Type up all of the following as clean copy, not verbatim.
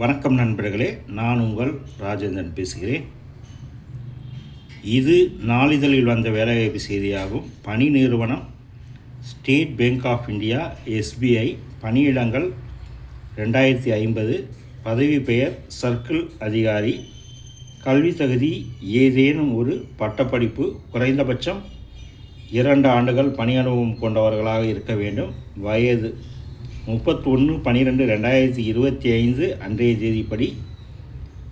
வணக்கம் நண்பர்களே, நான் உங்கள் ராஜேந்திரன் பேசுகிறேன். இது நாளிதழில் வந்த வேலைவாய்ப்பு செய்தியாகும். பணி நிறுவனம் State Bank of India SBI, பணியிடங்கள் 2050, பதவி பெயர் சர்க்கிள் அதிகாரி, கல்வி தகுதி ஏதேனும் ஒரு பட்டப்படிப்பு, குறைந்தபட்சம் 2 ஆண்டுகள் பணி அனுபவம் கொண்டவர்களாக இருக்க வேண்டும். வயது 31/12/2025 அன்றைய தேதிப்படி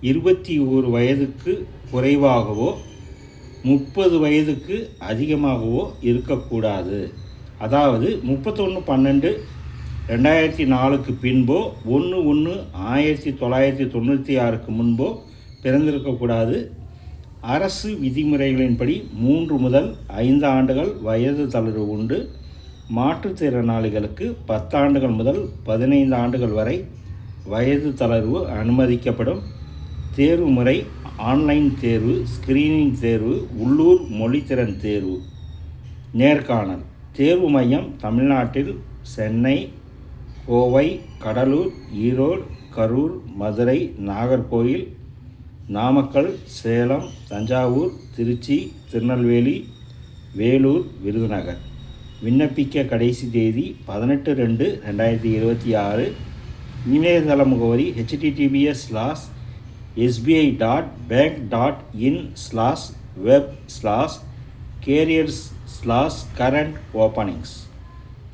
21 வயதுக்கு குறைவாகவோ 30 வயதுக்கு அதிகமாகவோ இருக்கக்கூடாது. அதாவது 31/12/2004 பின்போ 1/1/1996 முன்போ பிறந்திருக்கக்கூடாது. அரசு விதிமுறைகளின்படி 3 முதல் 5 ஆண்டுகள் வயது தளர்வு உண்டு. மாற்றுத்திறனாளிகளுக்கு 10 ஆண்டுகள் முதல் 15 ஆண்டுகள் வரை வயது தளர்வு அனுமதிக்கப்படும். தேர்வு முறை ஆன்லைன் தேர்வு, ஸ்கிரீனிங் தேர்வு, உள்ளூர் மொழித்திறன் தேர்வு. நேர்காணல். தேர்வு மையம் தமிழ்நாட்டில் சென்னை, கோவை, கடலூர், ஈரோடு, கரூர், மதுரை, நாகர்கோவில், நாமக்கல், சேலம், தஞ்சாவூர், திருச்சி, திருநெல்வேலி, வேலூர், விருதுநகர். விண்ணப்பிக்க கடைசி தேதி 18/2/2026. இணையதள முகவரி https://sbi.bank.in/web/careers/current openings.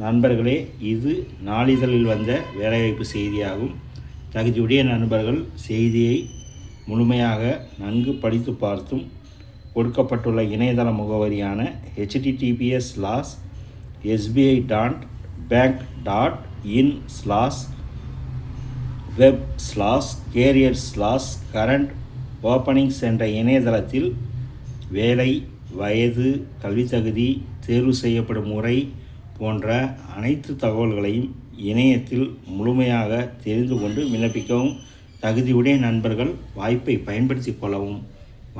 நண்பர்களே, இது நாளிதழில் வந்த வேலைவாய்ப்பு செய்தியாகும். தகுதியுடைய நண்பர்கள் செய்தியை முழுமையாக நன்கு படித்து பார்த்தும் கொடுக்கப்பட்டுள்ள இணையதள முகவரியான https://sbi.in/web/careers/current openings என்ற இணையதளத்தில் வேலை, வயது, கல்வித்தகுதி, தேர்வு செய்யப்படும் முறை போன்ற அனைத்து தகவல்களையும் இணையத்தில் முழுமையாக தெரிந்து கொண்டு விண்ணப்பிக்கவும். தகுதியுடைய நண்பர்கள் வாய்ப்பை பயன்படுத்தி கொள்ளவும்.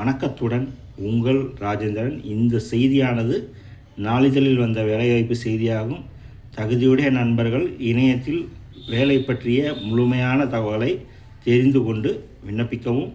வணக்கத்துடன் உங்கள் ராஜேந்திரன். இந்த செய்தியானது நாளிதழில் வந்த வேலைவாய்ப்பு செய்தியாகும். தகுதியுடைய நண்பர்கள் இணையத்தில் வேலை பற்றிய முழுமையான தகவலை தெரிந்து கொண்டு விண்ணப்பிக்கவும்.